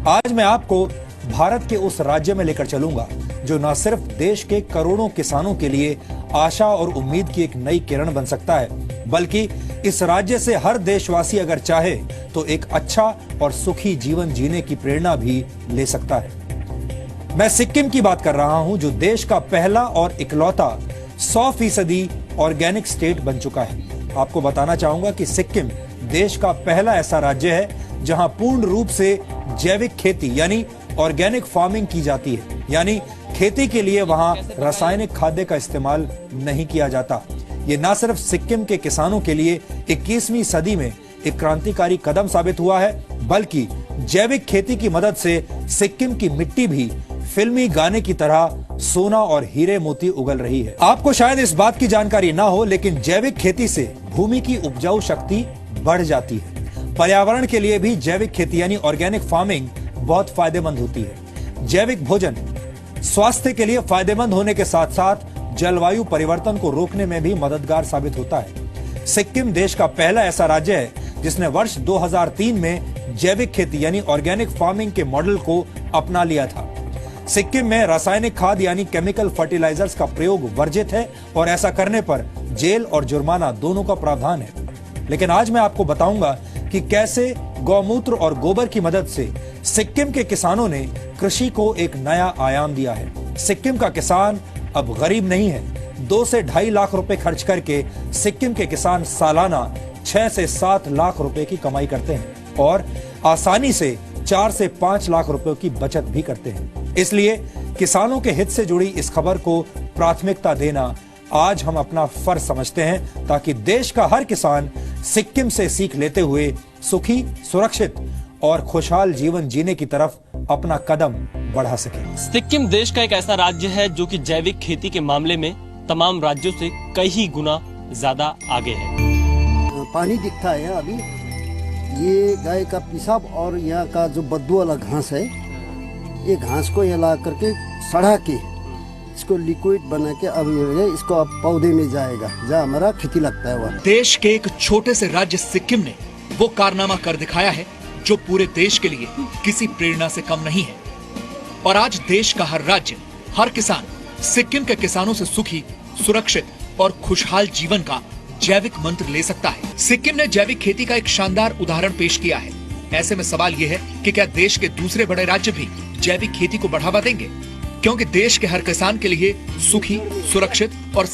आज मैं आपको भारत के उस राज्य में लेकर चलूंगा जो न सिर्फ देश के करोड़ों किसानों के लिए आशा और उम्मीद की एक नई किरण बन सकता है, बल्कि इस राज्य से हर देशवासी अगर चाहे तो एक अच्छा और सुखी जीवन जीने की प्रेरणा भी ले सकता है। मैं सिक्किम की बात कर रहा हूं, जो देश का पहला और इकलौता 100% ऑर्गेनिक स्टेट बन चुका है। आपको बताना चाहूंगा कि सिक्किम देश का पहला ऐसा राज्य है जहां पूर्ण रूप से जैविक खेती यानी ऑर्गेनिक फार्मिंग की जाती है, यानी खेती के लिए वहां रासायनिक खाद्य का इस्तेमाल नहीं किया जाता। ये न सिर्फ सिक्किम के किसानों के लिए 21वीं सदी में एक क्रांतिकारी कदम साबित हुआ है, बल्कि जैविक खेती की मदद से सिक्किम की मिट्टी भी फिल्मी गाने की तरह सोना और हीरे मोती उगल रही है। आपको शायद इस बात की जानकारी ना हो, लेकिन जैविक खेती से भूमि की उपजाऊ शक्ति बढ़ जाती है। पर्यावरण के लिए भी जैविक खेती यानी ऑर्गेनिक फार्मिंग बहुत फायदेमंद होती है। जैविक भोजन स्वास्थ्य के लिए फायदेमंद होने के साथ साथ जलवायु परिवर्तन को रोकने में भी मददगार साबित होता है। सिक्किम देश का पहला ऐसा राज्य है जिसने वर्ष 2003 में जैविक खेती यानी ऑर्गेनिक फार्मिंग के मॉडल को अपना लिया था। सिक्किम में रासायनिक खाद यानी केमिकल फर्टिलाइजर्स का प्रयोग वर्जित है और ऐसा करने पर जेल और जुर्माना दोनों का प्रावधान है। लेकिन आज मैं आपको बताऊंगा कि कैसे गौमूत्र और गोबर की मदद से सिक्किम के किसानों ने कृषि को एक नया आयाम दिया है। सिक्किम का किसान अब गरीब नहीं है। 2 से 2.5 लाख रुपए खर्च करके सिक्किम के किसान सालाना 6 से 7 लाख रुपए की कमाई करते हैं और आसानी से 4 से 5 लाख रुपए की बचत भी करते हैं। इसलिए किसानों के हित से जुड़ी इस खबर को प्राथमिकता देना आज हम अपना फर्ज समझते हैं, ताकि देश का हर किसान सिक्किम से सीख लेते हुए सुखी, सुरक्षित और खुशहाल जीवन जीने की तरफ अपना कदम बढ़ा सके। सिक्किम देश का एक ऐसा राज्य है जो कि जैविक खेती के मामले में तमाम राज्यों से कई गुना ज्यादा आगे है। पानी दिखता है अभी, ये गाय का पेशाब और यहाँ का जो बदबू वाला घास है, ये घास को यहाँ ला करके सड़ा के इसको लिक्विड बना के अब इसको अब पौधे में जाएगा जहाँ हमारा खेती लगता है। वह देश के एक छोटे से राज्य सिक्किम ने वो कारनामा कर दिखाया है जो पूरे देश के लिए किसी प्रेरणा से कम नहीं है। और आज देश का हर राज्य, हर किसान सिक्किम के किसानों से सुखी, सुरक्षित और खुशहाल जीवन का जैविक मंत्र ले सकता है। सिक्किम ने जैविक खेती का एक शानदार उदाहरण पेश किया है। ऐसे में सवाल ये है कि क्या देश के दूसरे बड़े राज्य भी जैविक खेती को बढ़ावा देंगे, क्योंकि देश के हर किसान के लिए सुखी, सुरक्षित और